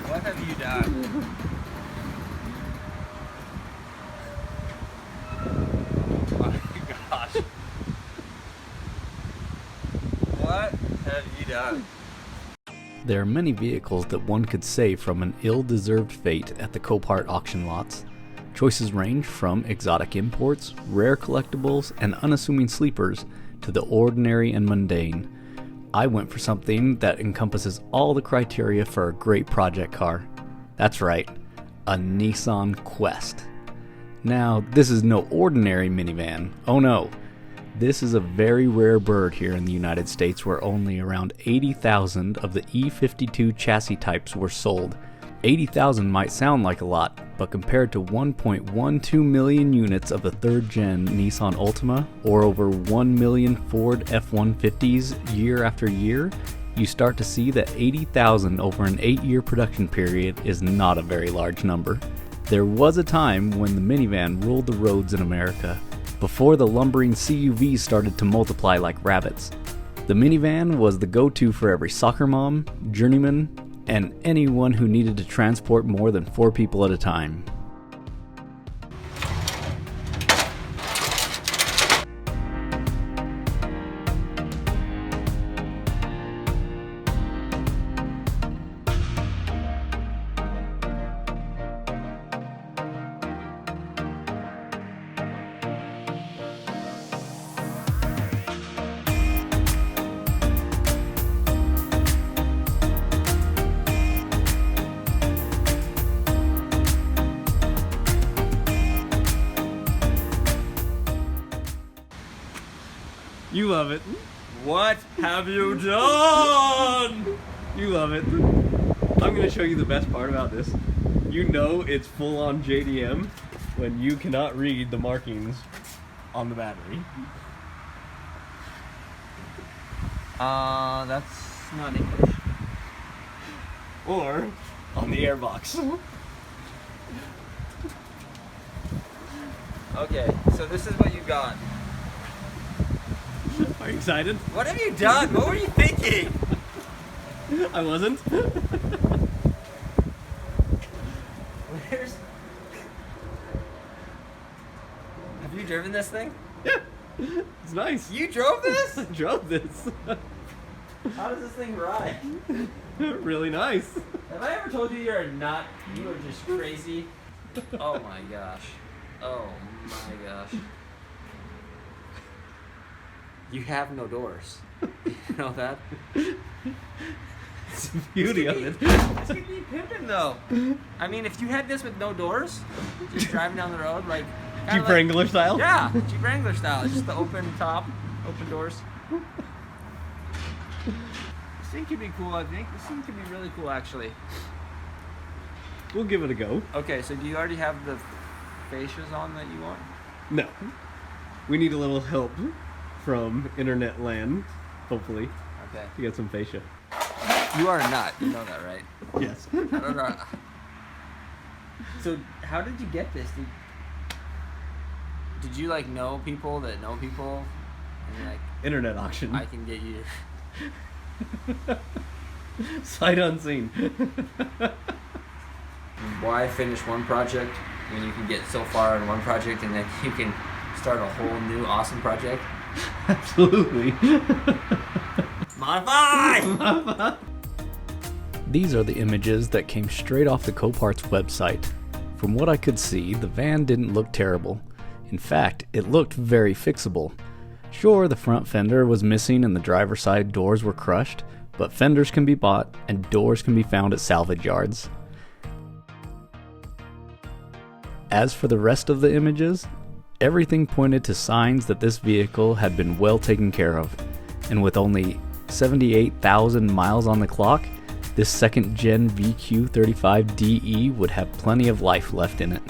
What have you done? Oh my gosh. What have you done? There are many vehicles that one could save from an ill-deserved fate at the Copart auction lots. Choices range from exotic imports, rare collectibles, and unassuming sleepers to the ordinary and mundane. I went for something that encompasses all the criteria for a great project car. That's right, a Nissan Quest. Now, this is no ordinary minivan. Oh no. This is a very rare bird here in the United States, where only around 80,000 of the E52 chassis types were sold. 80,000 might sound like a lot, but compared to 1.12 million units of the third-gen Nissan Altima, or over 1 million Ford F-150s year after year, you start to see that 80,000 over an 8-year production period is not a very large number. There was a time when the minivan ruled the roads in America, before the lumbering CUVs started to multiply like rabbits. The minivan was the go-to for every soccer mom, journeyman, and anyone who needed to transport more than 4 people at a time. You love it. What have you done? You love it. I'm going to show you the best part about this. You know it's full-on JDM when you cannot read the markings on the battery. That's not English. Or on the airbox. Okay, so this is what you got. Are you excited? What have you done? What were you thinking? I wasn't. Where's... Have you driven this thing? Yeah. It's nice. You drove this? I drove this. How does this thing ride? Really nice. Have I ever told you you are just crazy? Oh my gosh. Oh my gosh. You have no doors. You know that? It's the beauty of it. This could be pimping though. I mean, if you had this with no doors, just driving down the road, like... Jeep Wrangler style? Yeah, Jeep Wrangler style. It's just the open top, open doors. This thing could be cool, I think. This thing could be really cool, actually. We'll give it a go. Okay, so do you already have the fascias on that you want? No. We need a little help from internet land, hopefully, Okay. to get some fascia. You are a nut. You know that, right? Yes. I don't know. So, how did you get this? Did you like know people that know people? And you're like, Internet auction. I can get you. Sight unseen. Why finish one project when you can get so far in one project and then you can start a whole new awesome project? Absolutely. Modify! These are the images that came straight off the Copart's website. From what I could see, the van didn't look terrible. In fact, it looked very fixable. Sure, the front fender was missing and the driver's side doors were crushed, but fenders can be bought and doors can be found at salvage yards. As for the rest of the images, everything pointed to signs that this vehicle had been well taken care of, and with only 78,000 miles on the clock, this second-gen VQ35DE would have plenty of life left in it.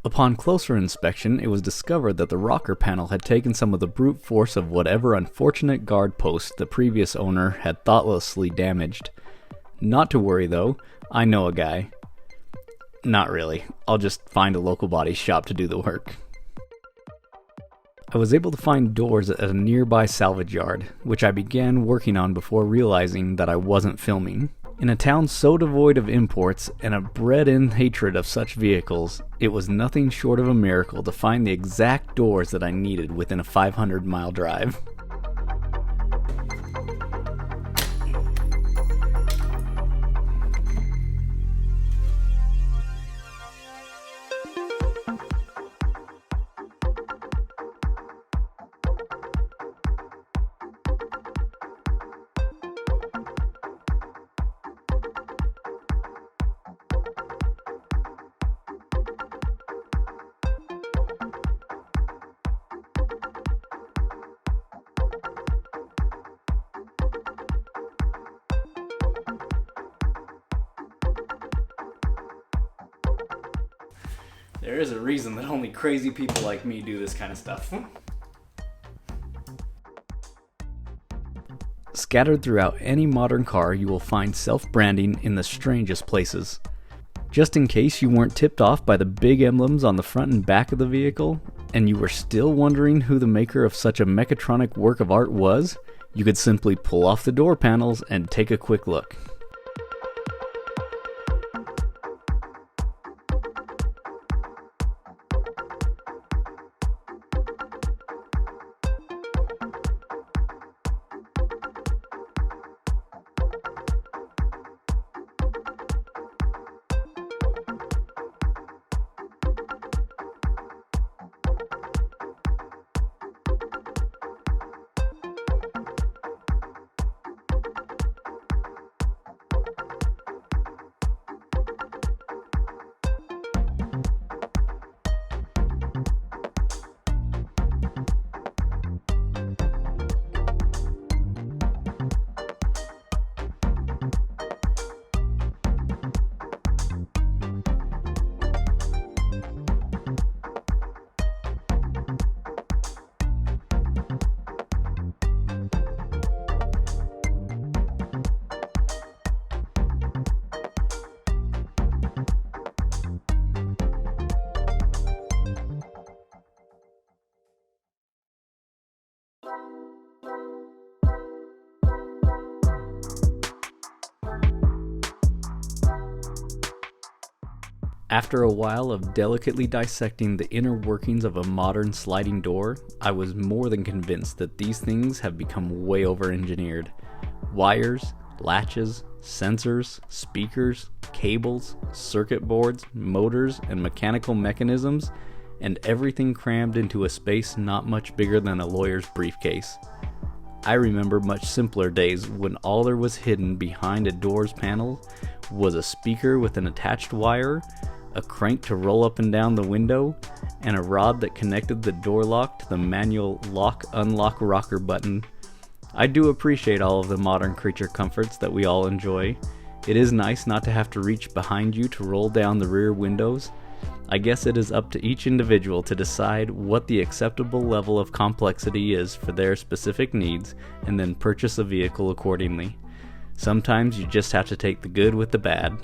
Upon closer inspection, it was discovered that the rocker panel had taken some of the brute force of whatever unfortunate guard post the previous owner had thoughtlessly damaged. Not to worry though, I know a guy. Not really, I'll just find a local body shop to do the work. I was able to find doors at a nearby salvage yard, which I began working on before realizing that I wasn't filming. In a town so devoid of imports and a bred-in hatred of such vehicles, it was nothing short of a miracle to find the exact doors that I needed within a 500-mile drive. There is a reason that only crazy people like me do this kind of stuff. Scattered throughout any modern car, you will find self-branding in the strangest places. Just in case you weren't tipped off by the big emblems on the front and back of the vehicle, and you were still wondering who the maker of such a mechatronic work of art was, you could simply pull off the door panels and take a quick look. After a while of delicately dissecting the inner workings of a modern sliding door, I was more than convinced that these things have become way over-engineered. Wires, latches, sensors, speakers, cables, circuit boards, motors, and mechanical mechanisms, and everything crammed into a space not much bigger than a lawyer's briefcase. I remember much simpler days when all there was hidden behind a door's panel was a speaker with an attached wire, a crank to roll up and down the window, and a rod that connected the door lock to the manual lock-unlock rocker button. I do appreciate all of the modern creature comforts that we all enjoy. It is nice not to have to reach behind you to roll down the rear windows. I guess it is up to each individual to decide what the acceptable level of complexity is for their specific needs and then purchase a vehicle accordingly. Sometimes you just have to take the good with the bad.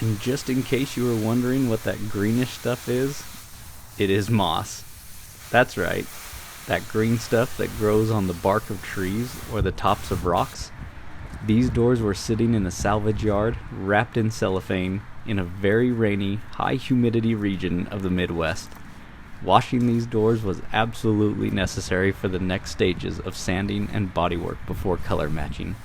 And just in case you were wondering what that greenish stuff is, it is moss. That's right, that green stuff that grows on the bark of trees or the tops of rocks. These doors were sitting in a salvage yard, wrapped in cellophane, in a very rainy, high humidity region of the Midwest. Washing these doors was absolutely necessary for the next stages of sanding and bodywork before color matching.